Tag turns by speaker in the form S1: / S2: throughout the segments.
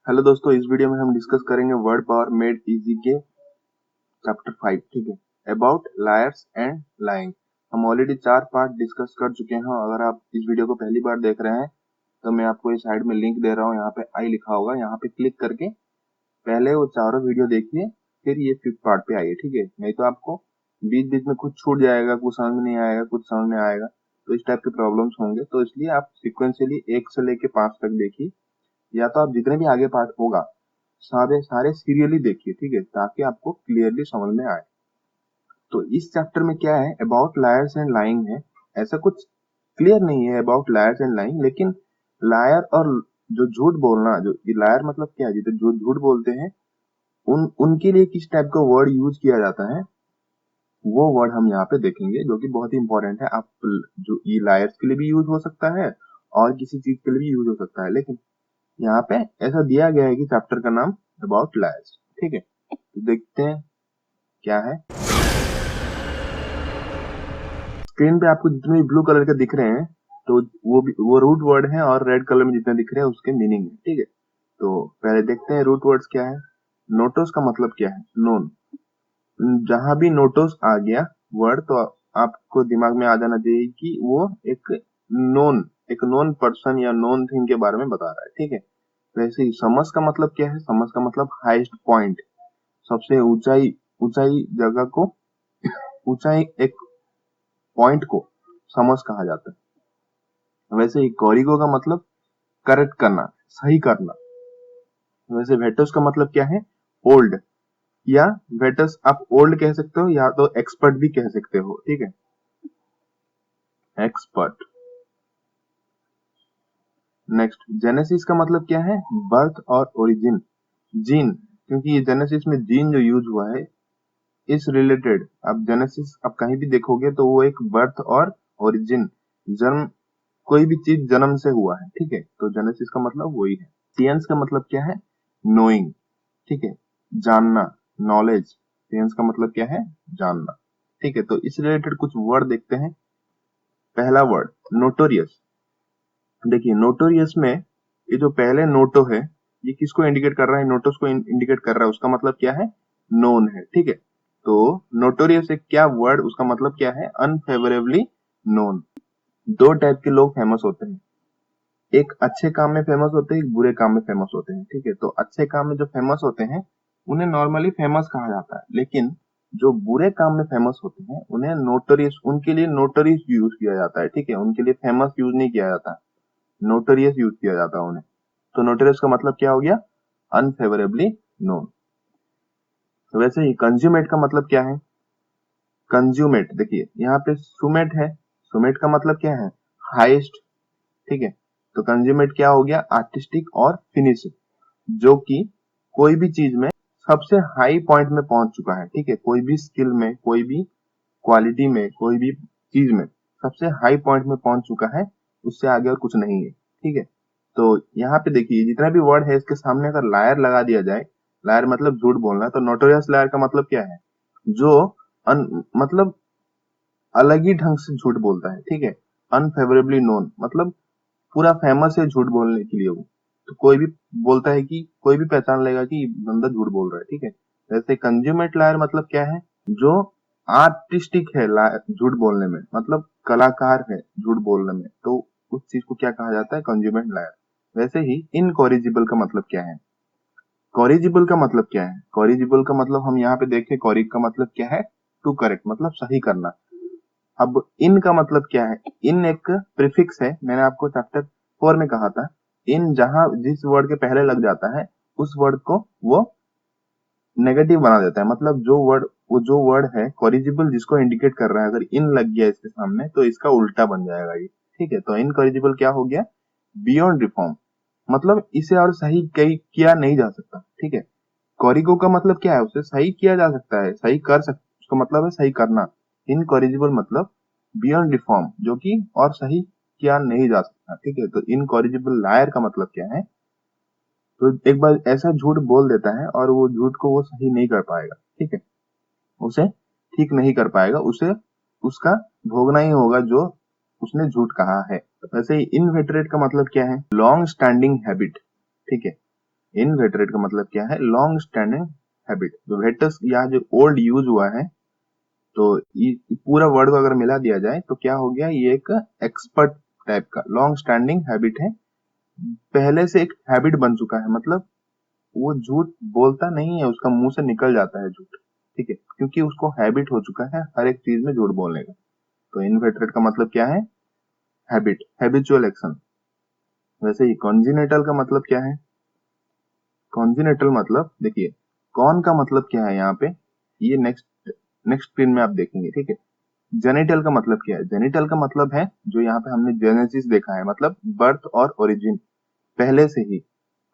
S1: Hello दोस्तों, इस video में हम डिस्कस करेंगे वर्ड पावर मेड इजी के चैप्टर 5। ठीक है, अबाउट लायर्स एंड लाइंग। हम ऑलरेडी 4 पार्ट डिस्कस कर चुके हैं। अगर आप इस वीडियो को पहली बार देख रहे हैं तो मैं आपको इस साइड में लिंक दे रहा हूँ, यहाँ पे आई लिखा होगा, यहाँ पे क्लिक करके पहले वो चारों वीडियो देखिए, फिर ये 5th पार्ट पे आइए। ठीक है, नहीं तो आपको बीच बीच में कुछ छूट जाएगा, कुछ समझ में नहीं आएगा, कुछ समझ में आएगा, तो इस टाइप के प्रॉब्लम्स होंगे। तो इसलिए आप सिक्वेंशियली 1 से लेके 5 तक देखिए, या तो आप जितने भी आगे पार्ट होगा सारे सारे सीरियली देखिए। ठीक है, ताकि आपको क्लियरली समझ में आए। तो इस चैप्टर में क्या है, अबाउट लायर्स एंड लाइंग है। ऐसा कुछ क्लियर नहीं है अबाउट लायर्स एंड लाइंग, लेकिन लायर और जो झूठ बोलना, जो लायर मतलब क्या है, जो झूठ बोलते हैं उनके लिए किस टाइप का वर्ड यूज किया जाता है, वो वर्ड हम यहाँ पे देखेंगे, जो कि बहुत ही इंपॉर्टेंट है। आप जो ये लायर्स के लिए भी यूज हो सकता है और किसी चीज के लिए भी यूज हो सकता है, लेकिन यहाँ पे ऐसा दिया गया है कि चैप्टर का नाम अबाउट लायर्स। ठीक है, तो देखते हैं क्या है। स्क्रीन पे आपको जितने भी ब्लू कलर के दिख रहे हैं, तो वो रूट वर्ड है, और रेड कलर में जितने दिख रहे हैं उसके मीनिंग है। ठीक है, तो पहले देखते हैं रूट वर्ड्स क्या है। नोटोस का मतलब क्या है, नोन। जहां भी नोटोस आ गया वर्ड, तो आपको दिमाग में आ जाना चाहिए कि वो एक नोन पर्सन या नोन थिंग के बारे में बता रहा है। ठीक है, वैसे ही समस का मतलब क्या है, समस का मतलब हाईएस्ट पॉइंट, सबसे ऊंचाई ऊंचाई जगह को, ऊंचाई एक पॉइंट को समस कहा जाता है। वैसे ही कॉरिगो का मतलब करेक्ट करना, सही करना। वैसे वेटस का मतलब क्या है, ओल्ड, या वेटस आप ओल्ड कह सकते हो या तो एक्सपर्ट भी कह सकते हो। ठीक है, एक्सपर्ट। नेक्स्ट, जेनेसिस का मतलब क्या है, बर्थ और ओरिजिन, जीन, क्योंकि ये जेनेसिस में जीन जो यूज हुआ है इस रिलेटेड। आप जेनेसिस आप कहीं भी देखोगे तो वो एक बर्थ और ओरिजिन, जन्म, कोई भी चीज जन्म से हुआ है। ठीक है, तो जेनेसिस का मतलब वही है। सियंस का मतलब क्या है, नोइंग। ठीक है, जानना, नॉलेज। सियंस का मतलब क्या है, जानना। ठीक है, तो इस रिलेटेड कुछ वर्ड देखते हैं। पहला वर्ड नोटोरियस। देखिए, नोटोरियस में ये जो पहले नोटो है, ये किसको इंडिकेट कर रहा है, नोटोस को इंडिकेट कर रहा है। उसका मतलब क्या है, नोन है। ठीक है, तो नोटोरियस एक क्या वर्ड, उसका मतलब क्या है, अनफेवरेबली नोन। दो टाइप के लोग फेमस होते हैं, एक अच्छे काम में फेमस होते हैं, एक बुरे काम में फेमस होते हैं। ठीक है, तो अच्छे काम में जो फेमस होते हैं उन्हें नॉर्मली फेमस कहा जाता है, लेकिन जो बुरे काम में फेमस होते हैं उन्हें नोटोरियस, उनके लिए नोटोरियस यूज किया जाता है। ठीक है, उनके लिए फेमस यूज नहीं किया जाता, नोटोरियस यूज किया जाता है उन्हें। तो नोटोरियस का मतलब क्या हो गया, अनफेवरेबली नोन। वैसे ही कंज्यूमेट का मतलब क्या है, कंज्यूमेट, देखिए यहाँ पे सुमेट है, सुमेट का मतलब क्या है, हाईएस्ट। ठीक है, तो कंज्यूमेट क्या हो गया, आर्टिस्टिक और फिनिश, जो कि कोई भी चीज में सबसे हाई पॉइंट में पहुंच चुका है। ठीक है, कोई भी स्किल में, कोई भी क्वालिटी में, कोई भी चीज में सबसे हाई पॉइंट में पहुंच चुका है, उससे आगे और कुछ नहीं है। ठीक है, तो यहाँ पे देखिए जितना भी वर्ड है इसके सामने अगर लायर लगा दिया जाए, लायर मतलब झूठ बोलना, तो नोटोरियस लायर का मतलब क्या है, जो मतलब अलग ही ढंग से झूठ बोलता है। ठीक है, अनफेवरेबली नोन मतलब पूरा फेमस है झूठ बोलने के लिए वो, तो कोई भी बोलता है कि कोई भी पहचान लेगा कि बंदा झूठ बोल रहा है। ठीक है, जैसे कंज्यूमेट लायर मतलब क्या है, जो आर्टिस्टिक है झूठ बोलने में, मतलब कलाकार है झूठ बोलने में, तो उस चीज को क्या कहा जाता है, कंज्यूमेट लायर। वैसे ही इनकॉरिजिबल का मतलब क्या है, कॉरिजिबल का मतलब क्या है, कॉरिजिबल का मतलब हम यहाँ पे देखें, कॉरिज का मतलब क्या है, टू करेक्ट, मतलब सही करना। अब इन का मतलब क्या है, इन एक प्रीफिक्स है, मैंने आपको चैप्टर 4 में कहा था। इन जहां जिस वर्ड के पहले लग जाता है उस वर्ड को वो नेगेटिव बना देता है, मतलब जो वर्ड है कॉरिजिबल जिसको इंडिकेट कर रहा है, अगर इन लग गया इसके सामने तो इसका उल्टा बन जाएगा ये। ठीक है, तो इनकॉरिजिबल क्या हो गया, बियॉन्ड रिफॉर्म, मतलब इसे और सही किया नहीं जा सकता। ठीक है, कॉरिगो का मतलब क्या है, उसे सही किया जा सकता है, सही कर सकता, उसका मतलब है सही करना। इनकॉरिजिबल मतलब बियॉन्ड रिफॉर्म, जो कि और सही किया नहीं जा सकता। ठीक है, तो इनकॉरिजिबल लायर का मतलब क्या है, तो एक बार ऐसा झूठ बोल देता है और वो झूठ को वो सही नहीं कर पाएगा। ठीक है, उसे ठीक नहीं कर पाएगा, उसे उसका भोगना ही होगा जो उसने झूठ कहा है। वैसे ही इनवेटरेट का मतलब क्या है, लॉन्ग स्टैंडिंग हैबिट। ठीक है, इनवेटरेट का मतलब क्या है? Long standing habit. जो वेटस यहाँ जो ओल्ड यूज हुआ है, तो ये पूरा वर्ड को अगर मिला दिया जाए तो क्या हो गया? ये एक एक्सपर्ट टाइप का लॉन्ग स्टैंडिंग हैबिट है, पहले से एक हैबिट बन चुका है, मतलब वो झूठ बोलता नहीं है, उसका मुंह से निकल जाता है झूठ, ठीक है, क्योंकि उसको हैबिट हो चुका है हर एक चीज में झूठ बोलने का। तो इनवेटरेट का मतलब क्या है? Habit, habitual action. वैसे ही कॉन्जिनेटल का मतलब क्या है? कॉन्जिनेटल मतलब देखिए, कौन का मतलब क्या है यहाँ पे, ये नेक्स्ट नेक्स्ट स्क्रीन में आप देखेंगे, ठीक है। जेनिटल का मतलब क्या है? जेनिटल का मतलब है जो यहाँ पे हमने जेनेसिस देखा है, मतलब बर्थ और ओरिजिन, पहले से ही।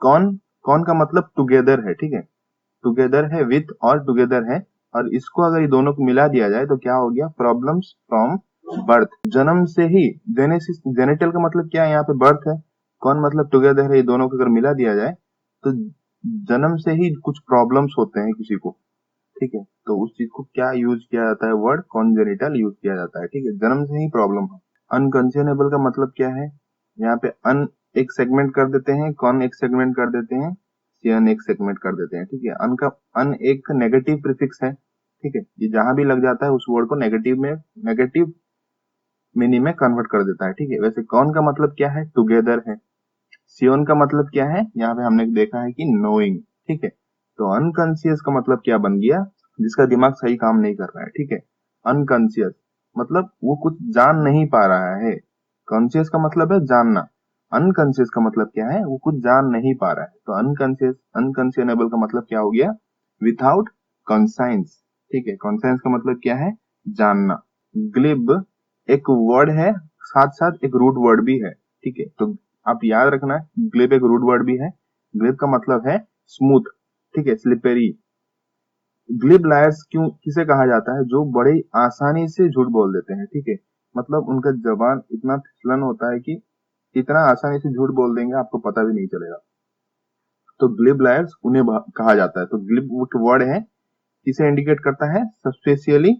S1: कौन, कौन का मतलब टुगेदर है, ठीक है, टुगेदर है, विथ और टुगेदर है, और इसको अगर ये दोनों को मिला दिया जाए तो क्या हो गया? प्रॉब्लम्स फ्रॉम बर्थ, जन्म से ही। जेनेसिस, जेनिटल का मतलब क्या है? यहाँ पे बर्थ है, कौन मतलब टुगेदर है, ये दोनों को अगर मिला दिया जाए तो जन्म से ही कुछ प्रॉब्लम्स होते हैं किसी को, ठीक है, तो उस चीज को क्या यूज किया जाता है? वर्ड कॉन्जेनिटल यूज किया जाता है, ठीक है, जन्म से ही प्रॉब्लम है। अनकंसेनेबल का मतलब क्या है? यहाँ पे अन एक सेगमेंट कर देते हैं, कौन एक सेगमेंट कर देते हैं, सियन एक सेगमेंट कर देते हैं, ठीक है। अन का, अन एक नेगेटिव प्रीफिक्स है, ठीक है, ये जहां भी लग जाता है उस वर्ड को नेगेटिव में, नेगेटिव मीनिंग में कन्वर्ट कर देता है, ठीक है। वैसे कौन का मतलब क्या है? टुगेदर है। सियोन का मतलब क्या है? यहाँ पे हमने देखा है कि नोइंग, ठीक है। तो अनकॉन्शियस का मतलब क्या बन गया? जिसका दिमाग सही काम नहीं कर रहा है, ठीक है। अनकॉन्शियस मतलब वो कुछ जान नहीं पा रहा है। कॉन्शियस का मतलब है जानना, अनकॉन्शियस का मतलब क्या है? वो कुछ जान नहीं पा रहा है। तो अनकॉन्शियस, अनकॉन्शियनेबल का मतलब क्या हो गया? विथआउट कॉन्साइंस, ठीक है। कॉन्साइंस का मतलब क्या है? जानना। ग्लिब एक वर्ड है, साथ साथ एक रूट वर्ड भी है, ठीक है। तो आप याद रखना, ग्लिब एक रूट वर्ड भी है। ग्लिब का मतलब है स्मूथ, ठीक है, स्लिपरी। ग्लिब लायर्स क्यों किसे कहा जाता है? जो बड़े आसानी से झूठ बोल देते हैं, ठीक है, मतलब उनका जबान इतना फिसलन होता है कि इतना आसानी से झूठ बोल देंगे आपको पता भी नहीं चलेगा। तो ग्लिब लायर्स उन्हें कहा जाता है। तो ग्लिब वर्ड है, किसे इंडिकेट करता है? सस्पेशियली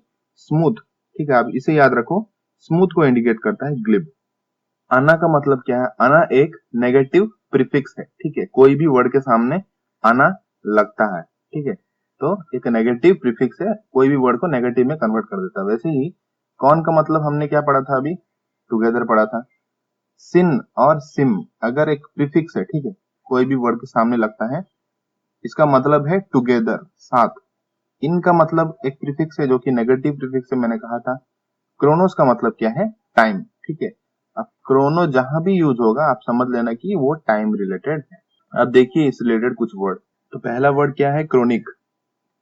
S1: स्मूथ, ठीक है, आप इसे याद रखो, स्मूथ को इंडिकेट करता है ग्लिब। आना का मतलब क्या है? आना एक नेगेटिव प्रीफिक्स है, ठीक है, कोई भी वर्ड के सामने आना लगता है, ठीक है, तो एक नेगेटिव प्रीफिक्स है, कोई भी वर्ड को नेगेटिव में कन्वर्ट कर देता है। वैसे ही कौन का मतलब हमने क्या पढ़ा था अभी? टुगेदर पढ़ा था। सिन और सिम अगर एक प्रीफिक्स है, ठीक है, कोई भी वर्ड के सामने लगता है, इसका मतलब है टुगेदर, साथ। इनका मतलब एक प्रीफिक्स है जो कि नेगेटिव प्रीफिक्स है, मैंने कहा था। क्रोनोस का मतलब क्या है? टाइम, ठीक है। अब क्रोनो जहां भी यूज होगा आप समझ लेना कि वो टाइम रिलेटेड है। अब देखिए इस रिलेटेड कुछ वर्ड। तो पहला वर्ड क्या है? क्रोनिक।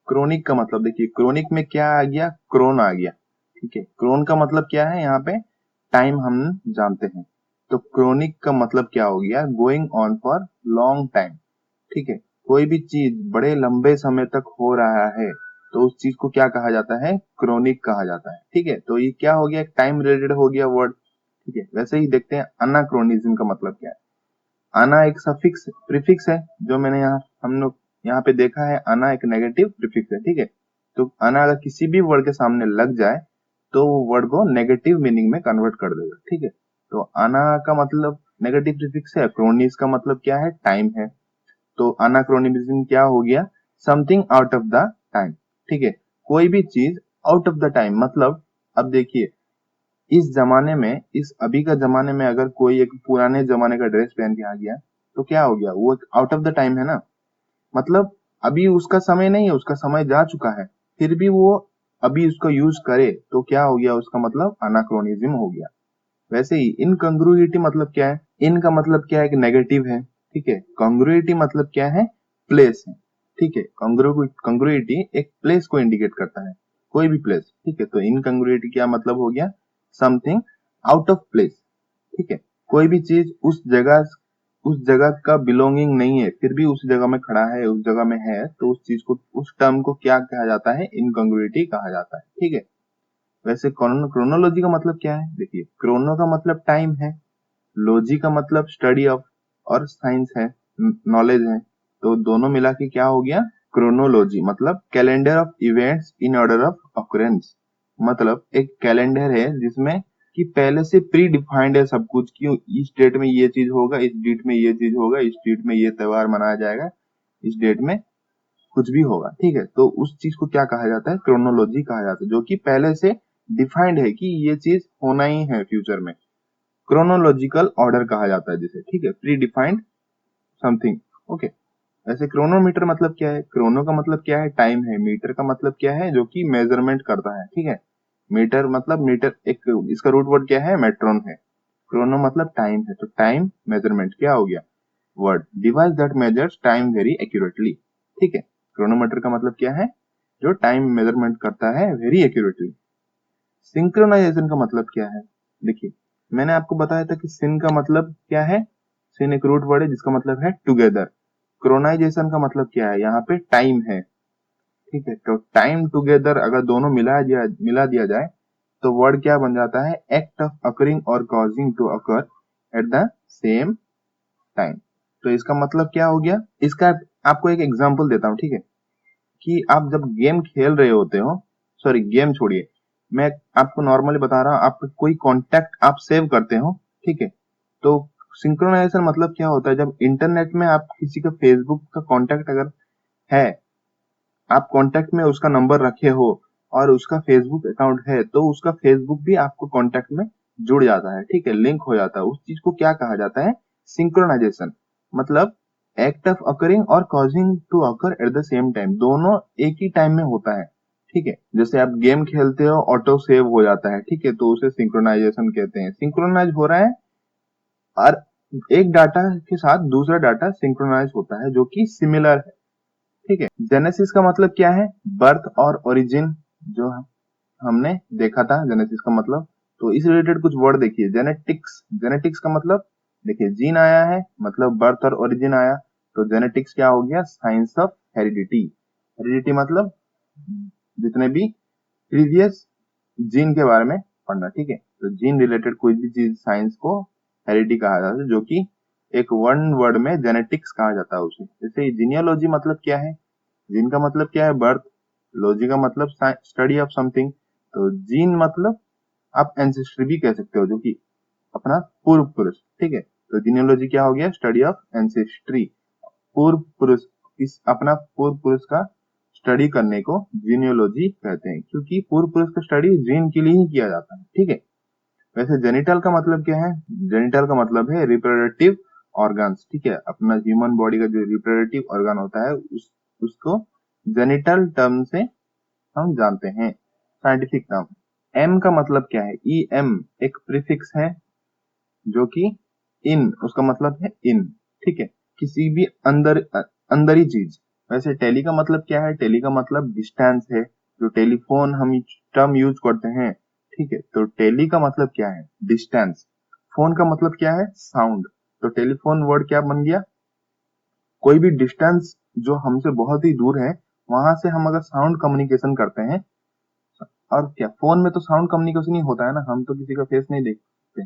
S1: क्रोनिक का मतलब देखिए, क्रोनिक में क्या आ गया? क्रोन आ गया, ठीक है। क्रोन का मतलब क्या है? यहाँ पे टाइम हम जानते हैं। तो क्रोनिक का मतलब क्या हो गया? Going on for long time, ठीक है, कोई भी चीज बड़े लंबे समय तक हो रहा है तो उस चीज को क्या कहा जाता है? क्रोनिक कहा जाता है, ठीक है। तो ये क्या हो गया? टाइम रिलेटेड हो गया वर्ड, ठीक है। वैसे ही देखते हैं अनाक्रोनिज्म का मतलब क्या है। आना एक सफिक्स प्रीफिक्स है, जो मैंने यहाँ हम लोग यहाँ पे देखा है, आना एक नेगेटिव प्रीफिक्स है, ठीक है। तो आना अगर किसी भी वर्ड के सामने लग जाए तो वो वर्ड को नेगेटिव मीनिंग में कन्वर्ट कर देगा, ठीक है। तो आना का मतलब नेगेटिव प्रीफिक्स है। क्रोनिस का मतलब क्या है? टाइम है। तो अनाक्रोनिज्म क्या हो गया? Something out of the time, ठीक है, कोई भी चीज आउट ऑफ द टाइम, मतलब अब देखिए इस जमाने में, इस अभी का जमाने में अगर कोई एक पुराने जमाने का ड्रेस पहन के आ गया तो क्या हो गया? वो आउट ऑफ द टाइम है ना, मतलब अभी उसका समय नहीं है, उसका समय जा चुका है, फिर भी वो अभी उसको यूज करे तो क्या हो गया? उसका मतलब अनाक्रोनिज्म हो गया। वैसे ही इनकंग्रुइटी मतलब क्या है? इन का मतलब क्या है? कि नेगेटिव है, ठीक है। कंग्रुइटी मतलब क्या है? प्लेस है, ठीक है। कंग्रुइटी एक प्लेस को इंडिकेट करता है, कोई भी प्लेस, ठीक है। तो इनकंग्रुइटी क्या मतलब हो गया? समथिंग आउट ऑफ प्लेस, ठीक है, कोई भी चीज उस जगह का बिलोंगिंग नहीं है फिर भी उस जगह में खड़ा है, उस जगह में है, तो उस चीज को, उस टर्म को क्या कहा जाता है? इनकंग्रुइटी कहा जाता है, ठीक है। वैसे क्रोनोलॉजी का मतलब क्या है? देखिए, क्रोनो का मतलब टाइम है, लॉजी का मतलब स्टडी ऑफ और साइंस है, नॉलेज है, तो दोनों मिला के क्या हो गया? क्रोनोलॉजी मतलब calendar of events in order of occurrence, मतलब एक कैलेंडर है जिसमें कि पहले से प्री डिफाइंड है सब कुछ, कि इस डेट में ये चीज होगा, इस डेट में ये चीज होगा, इस डेट में ये त्योहार मनाया जाएगा, इस डेट में कुछ भी होगा, ठीक है। तो उस चीज को क्या कहा जाता है, क्रोनोलॉजी कहा जाता है, जो कि पहले से डिफाइंड है कि ये चीज होना ही है फ्यूचर में। क्रोनोलॉजिकल ऑर्डर कहा जाता है जिसे, ठीक है, प्री डिफाइंड समथिंग, ओके। वैसे क्रोनोमीटर मतलब क्या है, क्रोनो का मतलब क्या है, टाइम है, मीटर का मतलब क्या है, जो कि मेजरमेंट करता है, ठीक है। मीटर मतलब मीटर, एक इसका रूट वर्ड क्या है, मेट्रोन है। क्रोनो मतलब टाइम है, तो टाइम मेजरमेंट क्या हो गया, word, device that measures time very accurately, ठीक है। क्रोनोमीटर का मतलब क्या है, जो टाइम मेजरमेंट करता है वेरी एक्यूरेटली। सिंक्रोनाइजेशन का मतलब क्या है, देखिए मैंने आपको बताया था कि सिन का मतलब क्या है, सिन एक रूट वर्ड है जिसका मतलब है टुगेदर। क्रोनाइजेशन का मतलब क्या है, यहाँ पे टाइम है, ठीक है। तो टाइम टुगेदर अगर दोनों मिला दिया जाए तो वर्ड क्या बन जाता है, एक्ट ऑफ अकरिंग और causing to occur at the same time. तो इसका मतलब क्या हो गया, इसका आपको एक एग्जांपल देता हूं, ठीक है, कि आप जब गेम खेल रहे होते हो, सॉरी गेम छोड़िए, मैं आपको नॉर्मली बता रहा हूं, आप कोई कॉन्टेक्ट आप सेव करते हो, ठीक है। तो सिंक्रोनाइजेशन मतलब क्या होता है, जब इंटरनेट में आप किसी का फेसबुक का कॉन्टेक्ट अगर है, आप कॉन्टेक्ट में उसका नंबर रखे हो और उसका फेसबुक अकाउंट है, तो उसका फेसबुक भी आपको कॉन्टेक्ट में जुड़ जाता है, ठीक है, लिंक हो जाता है। उस चीज को क्या कहा जाता है, सिंक्रोनाइजेशन। मतलब एक्ट ऑफ अकरिंग और causing to occur at the same time, दोनों एक ही टाइम में होता है, ठीक है। जैसे आप गेम खेलते हो, ऑटो सेव हो जाता है, ठीक है, तो उसे सिंक्रोनाइजेशन कहते हैं। सिंक्रोनाइज हो रहा है और एक डाटा के साथ दूसरा डाटा सिंक्रोनाइज होता है, जो कि सिमिलर है, ठीक है। जेनेसिस का मतलब क्या है, बर्थ और ओरिजिन, जो हमने देखा था जेनेसिस का मतलब। तो इस रिलेटेड कुछ वर्ड देखिए, जेनेटिक्स, जेनेटिक्स का मतलब देखिए, जीन आया है मतलब बर्थ और ओरिजिन आया, तो जेनेटिक्स क्या हो गया, साइंस ऑफ हेरिडिटी। हेरिडिटी मतलब जितने भी प्रीवियस जीन के बारे में पढ़ना, ठीक है। तो जीन रिलेटेड कोई भी चीज साइंस को हेरिडिटी कहा जाता है, जो कि एक वन वर्ड में जेनेटिक्स कहा जाता है उसे। जैसे जीनियोलॉजी मतलब क्या है, जीन का मतलब क्या है, बर्थ, लॉजी का मतलब स्टडी ऑफ समथिंग, तो जीन मतलब आप एंसेस्ट्री भी कह सकते हो, जो कि अपना पूर्व पुरुष, ठीक है। तो जीनियोलॉजी क्या हो गया, स्टडी ऑफ एंसेस्ट्री, पूर्व पुरुष, इस अपना पूर्व पुरुष का स्टडी करने को जीनियोलॉजी कहते हैं, क्योंकि पूर्व पुरुष का स्टडी जीन के लिए ही किया जाता है, ठीक है। वैसे जेनिटल का मतलब क्या है, जेनिटल का मतलब है रिप्रोडक्टिव ऑर्गन्स, ठीक है। अपना ह्यूमन बॉडी का जो रिप्रोडक्टिव ऑर्गन होता है उसको जेनिटल टर्म से हम जानते हैं, साइंटिफिक टर्म। एम का मतलब क्या है, ई एम एक प्रीफिक्स है, जो कि इन, उसका मतलब है इन, ठीक है, किसी भी अंदरी चीज। वैसे टेली का मतलब क्या है, टेली का मतलब डिस्टेंस है, जो टेलीफोन हम टर्म यूज करते हैं, ठीक है। तो टेली का मतलब क्या है, डिस्टेंस। फोन का मतलब क्या है, साउंड। तो टेलीफोन वर्ड क्या बन गया, कोई भी डिस्टेंस जो हमसे बहुत ही दूर है, वहां से हम अगर साउंड कम्युनिकेशन करते हैं, और क्या फोन में तो साउंड कम्युनिकेशन ही होता है ना, हम तो किसी का फेस नहीं देखते।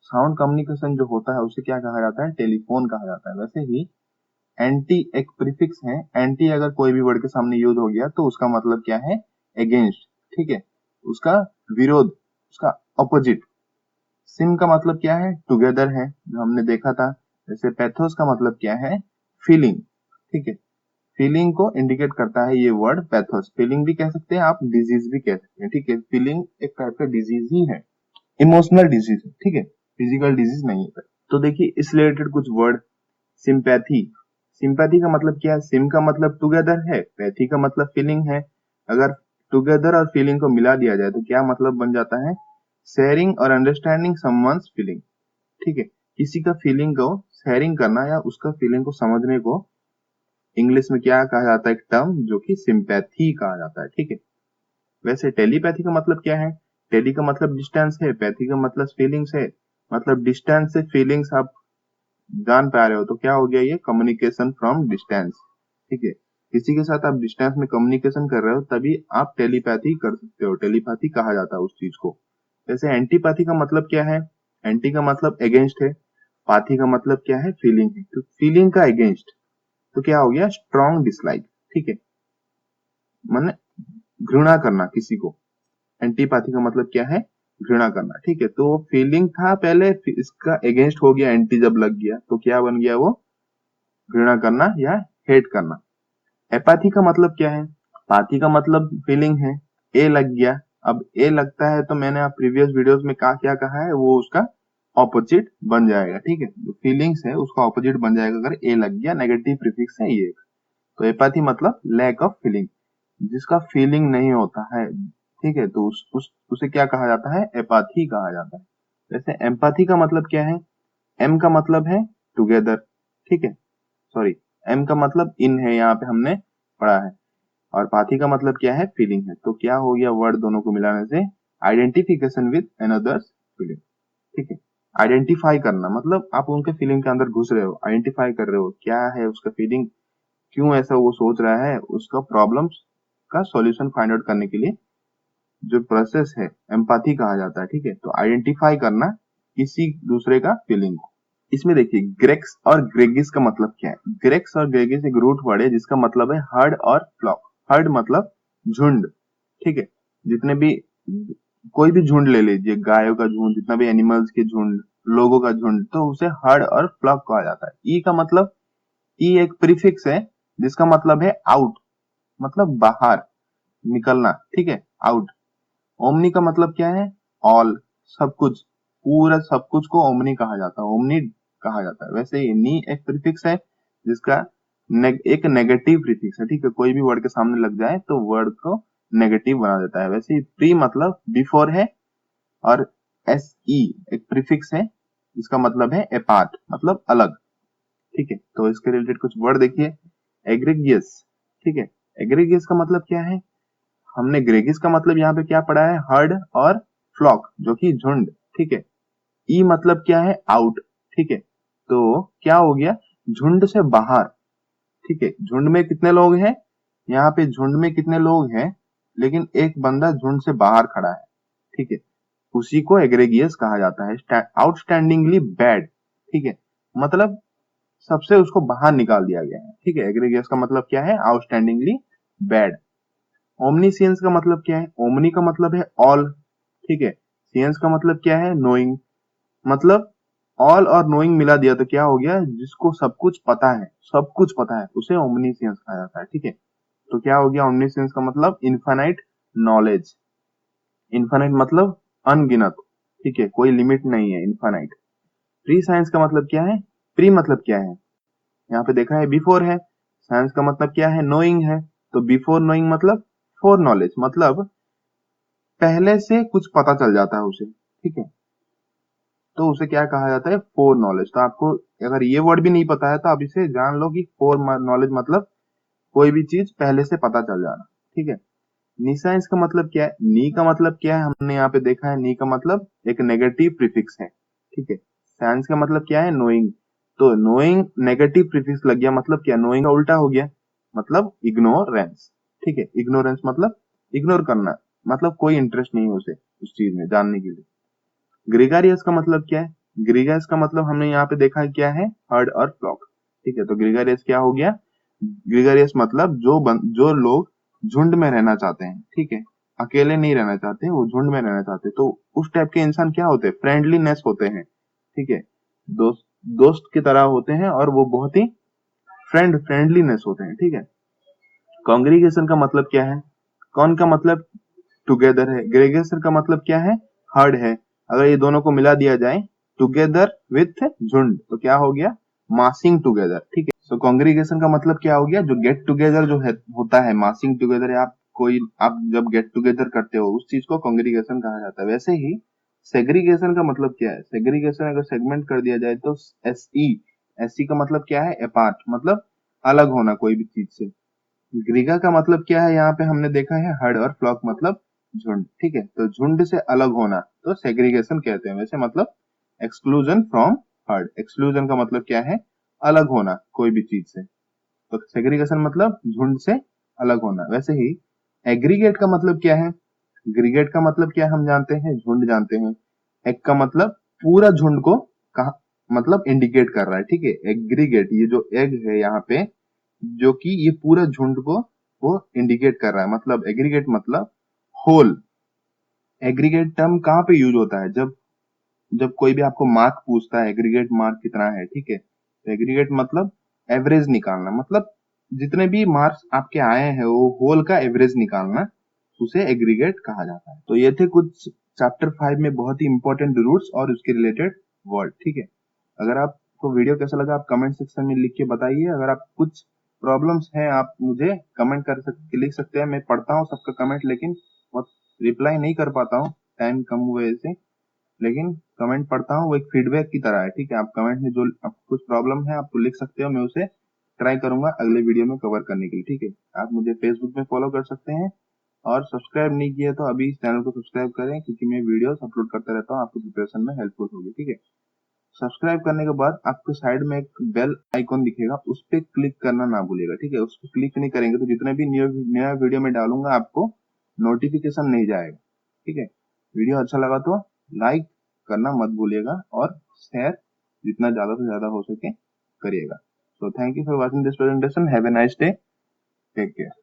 S1: साउंड कम्युनिकेशन जो होता है उसे क्या कहा जाता है, टेलीफोन कहा जाता है। वैसे ही एंटी एक प्रीफिक्स है, एंटी अगर कोई भी वर्ड के सामने यूज हो गया तो उसका मतलब क्या है, अगेंस्ट, ठीक है, उसका विरोध, उसका अपोजिट। सिम का मतलब क्या है, टुगेदर है, जो हमने देखा था। जैसे पैथोस का मतलब क्या है, फीलिंग, ठीक है। फीलिंग को इंडिकेट करता है ये वर्ड पैथोस, फीलिंग भी कह सकते हैं आप, डिजीज भी कह सकते हैं, ठीक है। फीलिंग एक टाइप का डिजीज ही है, इमोशनल डिजीज है, ठीक है, फिजिकल डिजीज नहीं है। तो देखिए इस रिलेटेड कुछ वर्ड, सिंपैथी, सिंपैथी का मतलब क्या है, सिम का मतलब टुगेदर है, पैथी का मतलब फीलिंग है। अगर टुगेदर और फीलिंग को मिला दिया जाए तो क्या मतलब बन जाता है, शेयरिंग और अंडरस्टैंडिंग समवंस फीलिंग, ठीक है। किसी का फीलिंग को शेयरिंग करना या उसका फीलिंग को समझने को इंग्लिश में क्या कहा जाता है, एक टर्म जो कि सिंपैथी कहा जाता है, ठीक है। वैसे टेलीपैथी का मतलब क्या है, टेली का मतलब डिस्टेंस है, पैथी का मतलब फीलिंग्स है। मतलब डिस्टेंस से फीलिंग्स आप जान पा रहे हो, तो क्या हो गया, ये कम्युनिकेशन फ्रॉम डिस्टेंस, ठीक है। किसी के साथ आप डिस्टेंस में कम्युनिकेशन कर रहे हो तभी आप टेलीपैथी कर सकते हो, टेलीपैथी कहा जाता है उस चीज को। जैसे एंटीपैथी का मतलब क्या है, एंटी का मतलब अगेंस्ट है, पाथी का मतलब क्या है, फीलिंग है, तो फीलिंग का अगेंस्ट, तो क्या हो गया, स्ट्रॉन्ग डिसलाइक, ठीक है, माने घृणा करना किसी को। एंटीपैथी का मतलब क्या है, घृणा करना, ठीक है। तो फीलिंग था पहले, फिर इसका अगेंस्ट हो गया, एंटी जब लग गया तो क्या बन गया वो, घृणा करना या हेट करना। एपाथी का मतलब क्या है? पाथी का मतलब फीलिंग है। ए लग गया, अब ए लगता है तो मैंने आप प्रीवियस वीडियोस में क्या कहा है, वो उसका ऑपोजिट बन जाएगा, ठीक है। जो फीलिंग्स है उसका ऑपोजिट बन जाएगा अगर ए लग गया, नेगेटिव प्रीफिक्स है ये। तो एपाथी मतलब लैक ऑफ फीलिंग, जिसका फीलिंग नहीं होता है, ठीक है, तो उसे क्या कहा जाता है? एपाथी कहा जाता है। वैसे एम्पैथी का मतलब क्या है? एम का मतलब है टुगेदर, ठीक है, सॉरी, एम का मतलब इन है, यहाँ पे हमने पढ़ा है, और पाथी का मतलब क्या है? फीलिंग है। तो क्या हो गया वर्ड दोनों को मिलाने से? आइडेंटिफिकेशन विद अनदर्स फीलिंग, ठीक है। आइडेंटिफाई करना मतलब आप उनके फीलिंग के अंदर घुस रहे हो, आइडेंटिफाई कर रहे हो क्या है उसका फीलिंग, क्यों ऐसा वो सोच रहा है, उसका प्रॉब्लम्स का सॉल्यूशन फाइंड आउट करने के लिए जो प्रोसेस है एम्पैथी कहा जाता है, ठीक है। तो आइडेंटिफाई करना किसी दूसरे का फीलिंग को। इसमें देखिए ग्रेक्स और ग्रेगिस का मतलब क्या है? ग्रेक्स और ग्रेगिस एक रूट वर्ड है जिसका मतलब है हर्ड और फ्लॉक। हर्ड मतलब झुंड, ठीक है, जितने भी, कोई भी झुंड ले लीजिए, गायों का झुंड, जितना भी एनिमल्स के झुंड, लोगों का झुंड, तो उसे हर्ड और फ्लॉक कहा जाता है। ई का मतलब, ई एक प्रीफिक्स है जिसका मतलब है आउट, मतलब बाहर निकलना, ठीक है, आउट। ओमनी का मतलब क्या है? ऑल, सब कुछ, पूरा सब कुछ को ओमनी कहा जाता है, ओमनी कहा जाता है। वैसे ही नी एक प्रीफिक्स है जिसका एक नेगेटिव प्रीफिक्स है, ठीक है, कोई भी वर्ड के सामने लग जाए तो वर्ड को नेगेटिव बना देता है। वैसे ही प्री मतलब बिफोर है, और एस ई एक प्रीफिक्स है जिसका मतलब है अपार्ट, मतलब अलग, ठीक है। तो इसके रिलेटेड कुछ वर्ड देखिए, एग्रीगियस, ठीक है, एग्रीगियस का मतलब क्या है? हमने ग्रेगिस का मतलब यहाँ पे क्या पढ़ा है? हर्ड और फ्लॉक, जो कि झुंड, ठीक है। ई मतलब क्या है? आउट, ठीक है। तो क्या हो गया? झुंड से बाहर, ठीक है। झुंड में कितने लोग हैं? यहाँ पे झुंड में कितने लोग हैं, लेकिन एक बंदा झुंड से बाहर खड़ा है, ठीक है, उसी को एग्रेगियस कहा जाता है। आउटस्टैंडिंगली बैड, ठीक है, मतलब सबसे उसको बाहर निकाल दिया गया है, ठीक है। एग्रेगियस का मतलब क्या है? Outstandingly bad. ओमनीसियंस का मतलब क्या है? ओमनी का मतलब है ऑल, ठीक है। सियंस का मतलब क्या है? नोइंग, मतलब ऑल और नोइंग मिला दिया तो क्या हो गया? जिसको सब कुछ पता है, सब कुछ पता है, उसे ओमनीसियंस कहा जाता है, ठीक है। तो क्या हो गया? ओमनीसियंस का मतलब इनफाइनाइट नॉलेज, इनफाइनाइट मतलब अनगिनत, ठीक है, कोई लिमिट नहीं है, इनफाइनाइट। प्री साइंस का मतलब क्या है? प्री मतलब क्या है? यहाँ पे देखा है बिफोर है। साइंस का मतलब क्या है? नोइंग है। तो बिफोर नोइंग मतलब फोर नॉलेज, मतलब पहले से कुछ पता चल जाता है उसे, ठीक है, तो उसे क्या कहा जाता है? Four knowledge. तो आपको अगर ये वर्ड भी नहीं पता है तो आप इसे जान लो कि फोर नॉलेज मतलब कोई भी चीज पहले से पता चल जाना, ठीक है। नी साइंस का मतलब क्या है? नी का मतलब क्या है? हमने यहाँ पे देखा है, नी का मतलब एक नेगेटिव प्रीफिक्स है, ठीक है। साइंस का मतलब क्या है? नोइंग। तो नोइंग नेगेटिव प्रीफिक्स लग गया, मतलब क्या? नोइंग का उल्टा हो गया, मतलब इग्नोरेंस, ठीक है। इग्नोरेंस मतलब इग्नोर करना, मतलब कोई इंटरेस्ट नहीं है उसे उस चीज में जानने के लिए। ग्रेगारियस का मतलब क्या है? ग्रेगारियस का मतलब हमने यहाँ पे देखा है क्या है? हर्ड और फ्लॉक, ठीक है। तो ग्रेगारियस क्या हो गया? ग्रेगारियस मतलब जो लोग झुंड में रहना चाहते हैं, ठीक है, अकेले नहीं रहना चाहते, वो झुंड में रहना चाहते हैं। तो उस टाइप के इंसान क्या होते हैं? फ्रेंडलीनेस होते हैं, ठीक है, दोस्त दोस्त की तरह होते हैं, और वो बहुत ही फ्रेंडलीनेस होते हैं, ठीक है। कॉन्ग्रीगेशन का मतलब क्या है? कौन का मतलब टुगेदर है, ग्रेगेशन का मतलब क्या है? हर्ड है। अगर ये दोनों को मिला दिया जाए, टुगेदर विथ झुंड, तो क्या हो गया? मासिंग टुगेदर, ठीक है। सो कॉन्ग्रीगेशन का मतलब क्या हो गया? जो गेट टुगेदर जो है होता है, मासिंग टुगेदर, आप जब गेट टुगेदर करते हो उस चीज को कॉन्ग्रीगेशन कहा जाता है। वैसे ही सेग्रीगेशन का मतलब क्या है? सेग्रीगेशन अगर सेगमेंट कर दिया जाए तो एस ई, एस सी का मतलब क्या है? अपार्ट, मतलब अलग होना कोई भी चीज से। ग्रीगा का मतलब क्या है? यहाँ पे हमने देखा है हर्ड, और फ्लॉक मतलब झुंड, ठीक है। तो झुंड से अलग होना तो सेग्रीगेशन कहते हैं। वैसे मतलब एक्सक्लूजन फ्रॉम हर्ड, एक्सक्लूजन का मतलब क्या है? अलग होना कोई भी चीज से। तो सेग्रीगेशन मतलब झुंड से अलग होना। वैसे ही एग्रीगेट का मतलब क्या है? ग्रीगेट का मतलब क्या है? हम जानते हैं, झुंड जानते हैं। एग का मतलब पूरा झुंड को कहा, मतलब इंडिकेट कर रहा है, ठीक है। एग्रीगेट, ये जो एग है यहाँ पे, जो कि ये पूरा झुंड को वो इंडिकेट कर रहा है, मतलब एग्रीगेट मतलब होल। एग्रीगेट टर्म कहाँ पे यूज होता है? जब जब कोई भी आपको मार्क पूछता है, एग्रीगेट मार्क कितना है, ठीक है, तो एग्रीगेट मतलब एवरेज निकालना, मतलब जितने भी मार्क्स आपके आए हैं वो होल का एवरेज निकालना, उसे एग्रीगेट कहा जाता है। तो ये थे कुछ चैप्टर 5 में बहुत ही इंपॉर्टेंट रूट्स और उसके रिलेटेड वर्ड। ठीक है, अगर आपको वीडियो कैसा लगा आप कमेंट सेक्शन में लिख के बताइए। अगर आप कुछ प्रॉब्लम्स हैं आप मुझे कमेंट लिख सकते हैं। मैं पढ़ता हूँ सबका कमेंट, लेकिन बहुत रिप्लाई नहीं कर पाता हूँ टाइम कम हुए से, लेकिन कमेंट पढ़ता हूँ। वो एक फीडबैक की तरह है। ठीक है, आप कमेंट में जो कुछ प्रॉब्लम है आप लिख सकते हो, मैं उसे ट्राई करूंगा अगले वीडियो में कवर करने के लिए। ठीक है, आप मुझे फेसबुक में फॉलो कर सकते हैं और सब्सक्राइब नहीं किया तो अभी इस चैनल को सब्सक्राइब करें, क्योंकि मैं वीडियोस अपलोड करता रहता हूँ, आपको प्रिपरेशन में हेल्पफुल होगी। ठीक है, सब्सक्राइब करने के बाद आपको साइड में एक बेल आइकॉन दिखेगा, उस पर क्लिक करना ना भूलिएगा। ठीक है, उस पर क्लिक नहीं करेंगे तो जितने भी नया वीडियो में डालूंगा आपको नोटिफिकेशन नहीं जाएगा। ठीक है, वीडियो अच्छा लगा तो लाइक करना मत भूलिएगा और शेयर जितना ज्यादा से ज्यादा हो सके करिएगा। So thank you for watching this presentation. Have a nice day. Take care.